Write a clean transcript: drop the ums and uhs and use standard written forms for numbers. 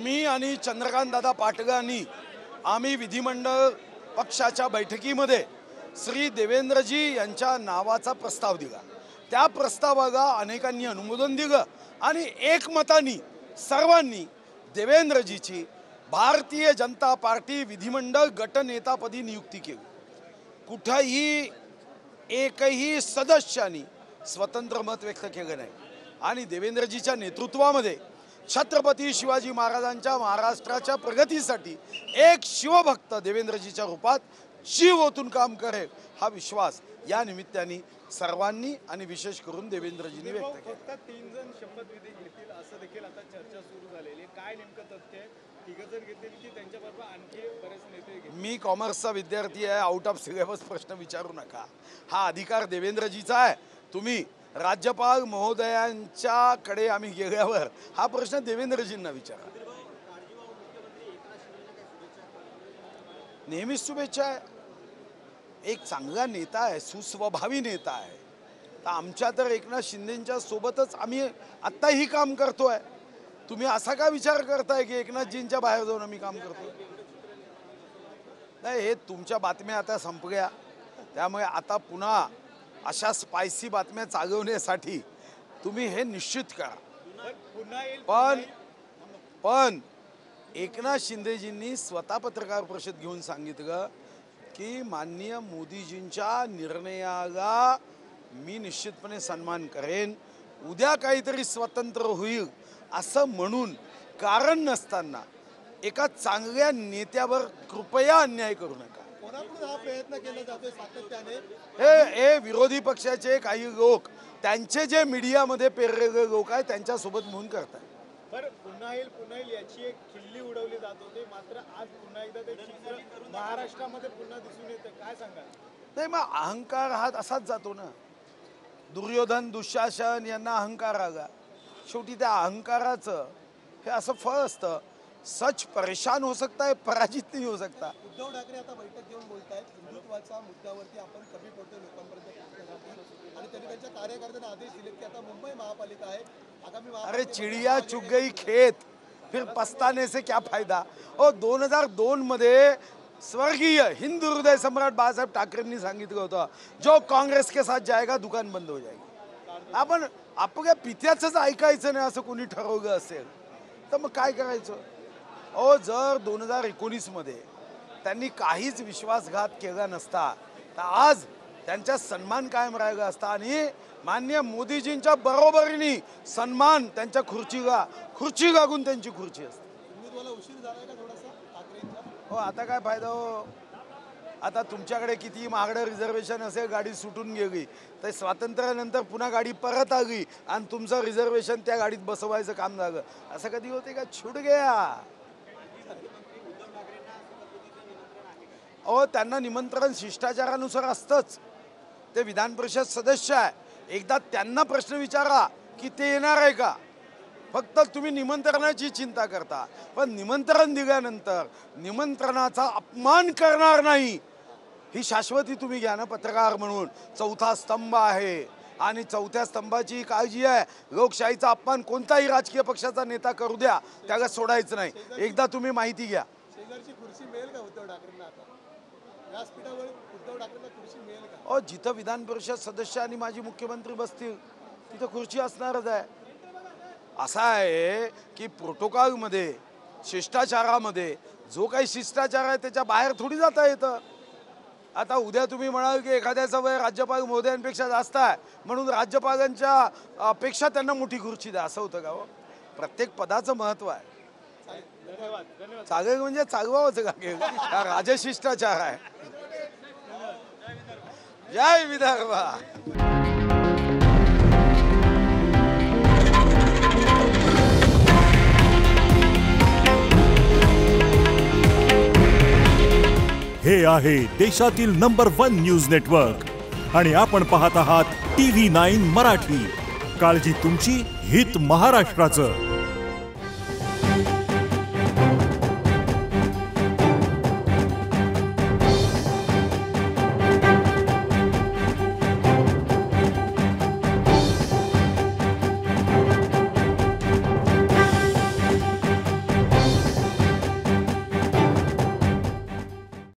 मी आणि चंद्रकांतदादा पाटगांनी आम्ही विधिमंडळ पक्षाच्या बैठकीमध्ये श्री देवेंद्रजी यांच्या नावाचा प्रस्ताव दिला। त्या प्रस्तावाला अनेकांनी अनुमोदन दिलं आणि एकमताने सर्वांनी देवेंद्रजीची भारतीय जनता पार्टी विधिमंडळ गटनेतापदी नियुक्ती केली। कुठेही एकही सदस्यांनी स्वतंत्र मत व्यक्त केलं नाही आणि देवेंद्रजीच्या नेतृत्वामध्ये छत्रपती शिवाजी महाराजांच्या महाराष्ट्राच्या प्रगतीसाठी एक शिवभक्त देवेंद्रजीच्या रूपात जीव ओतून काम करेल हा विश्वास या निमित्ताने सर्वांनी आणि विशेष करून देवेंद्रजींनी व्यक्त केला। फक्त 3 जण शपथविधी घेतील असं देखील आता चर्चा सुरू झालेली, काय नेमकं तथ्य आहे? 3 जण घेतील की त्यांच्याबरोबर आणखी बरेच नेते घेतील? मी कॉमर्सचा विद्यार्थी आहे, आउट ऑफ सिलेबस प्रश्न विचारू नका। हा अधिकार देवेंद्रजीचा आहे। तुम्ही राज्यपाल महोदयांच्याकडे आम्ही गेल्यावर हा प्रश्न देवेंद्रजींना विचारा। नेहमीच शुभेच्छा आहे। एक चांगला नेता आहे, सुस्वभावी नेता आहे। तर आमच्या तर एकनाथ शिंदेंच्या सोबतच आम्ही आत्ताही काम करतोय। तुम्ही असा का विचार करताय की एकनाथजींच्या बाहेर जाऊन आम्ही काम करतोय? नाही, हे तुमच्या बातम्या आता संपल्या, त्यामुळे आता पुन्हा अशा स्पायसी बातम्या चालवण्यासाठी तुम्ही हे निश्चित करा। पण एकनाथ शिंदेजींनी स्वतः पत्रकार परिषद घेऊन सांगितलं की माननीय मोदीजींच्या निर्णयाला मी निश्चितपणे सन्मान करेन। उद्या काहीतरी स्वतंत्र होईल असं म्हणून कारण नसताना एका चांगल्या नेत्यावर कृपया अन्याय करू नका। हा प्रयत्न केला जातोय सातत्याने। हे विरोधी पक्षाचे काही लोक त्यांचे जे मीडियामध्ये पेरलेले लोक आहेत त्यांच्यासोबत म्हणून करतात। पर पुन्हा येईल याची एक खिल्ली उडवली जात होती, मात्र आज पुन्हा एकदा ते चित्र महाराष्ट्रामध्ये पुन्हा दिसून येतं, काय सांगाल? नाही, मग अहंकार हा असाच जातो ना। दुर्योधन दुःशासन यांना अहंकार आला, शेवटी त्या अहंकाराचं हे असं फळ असतं। सच परेशान हो सकता है, पराजित नहीं हो सकता। उद्धव ठाकरे आता बैठक घेऊन बोलतायत, हिंदुत्वाच्या मुद्द्यावरती आपण कमी पडतोय लोकांपर्यंत पोहोचण्यासाठी, आणि त्यांनी त्यांच्या कार्यकर्त्यांना आदेश दिलेत की आता मुंबई महापालिका आहे, आगामी अरे चिड़िया चुग गई खेत, फिर पछताने से क्या फायदा। और 2002 मध्ये स्वर्गीय हिंदू हृदय सम्राट बाळासाहेब ठाकरेंनी सांगितलं होतं, जो काँग्रेस के साथ जाएगा दुकान बंद हो जाएगी। आपण आपल्या पित्याचंच ऐकायचं नाही असं कोणी ठरवलं असेल तर मग काय करायचं? जर 2019 मध्ये त्यांनी काहीच विश्वासघात केला नसता तर आज त्यांचा सन्मान कायम राहिला असता आणि माननीय मोदीजींच्या बरोबरीने सन्मान त्यांच्या खुर्ची लागून त्यांची खुर्ची असते। उमेदवाराला उशीर झालाय का थोडासा ठाकरेंचा? हो, आता काय फायदा हो? आता तुमच्याकडे किती महागडं रिझर्वेशन असेल, गाडी सुटून गेली तर स्वातंत्र्यानंतर पुन्हा गाडी परत आली आणि तुमचं रिझर्वेशन त्या गाडीत बसवायचं काम झालं, असं कधी होते का? छूट गया। त्यांना निमंत्रण शिष्टाचारानुसार असतंच। ते विधान परिषद सदस्य आहे, एकदा त्यांना प्रश्न विचारा की ते येणार आहे का। फक्त तुम्ही निमंत्रणाची चिंता करता, पण निमंत्रण दिल्यानंतर निमंत्रणाचा अपमान करणार नाही ही शाश्वती तुम्ही घ्या ना पत्रकार म्हणून। चौथा स्तंभ आहे आणि चौथ्या स्तंभाची काळजी आहे। लोकशाहीचा अपमान कोणताही राजकीय पक्षाचा नेता करू द्या, त्याला सोडायचं नाही। एकदा तुम्ही माहिती घ्या। शेजारची खुर्ची मिळेल का उद्धव ठाकरेंना? आता व्यासपीठावर उद्धव ठाकरेंना खुर्ची मिळेल का? जिथं विधान परिषद सदस्य आणि माजी मुख्यमंत्री बसतील तिथं खुर्ची असणारच आहे। असा आहे की प्रोटोकॉलमध्ये शिष्टाचारामध्ये जो काही शिष्टाचार आहे त्याच्या बाहेर थोडी जाता येतं। आता उद्या तुम्ही म्हणाल की एखाद्याचं वय राज्यपाल महोदयांपेक्षा जास्त आहे म्हणून राज्यपालांच्या अपेक्षा त्यांना मोठी खुर्ची द्या, असं होतं का हो? प्रत्येक पदाचं महत्त्व आहे। धन्यवाद। चालेल म्हणजे चालवावंच लागेल, हा राजशिष्टाचार आहे। जय विदर्भ। हे आहे देशातील नंबर 1 न्यूज नेटवर्क आणि आपण पाहत आहात TV9 मराठी। काळजी तुमची, हित महाराष्ट्राचं।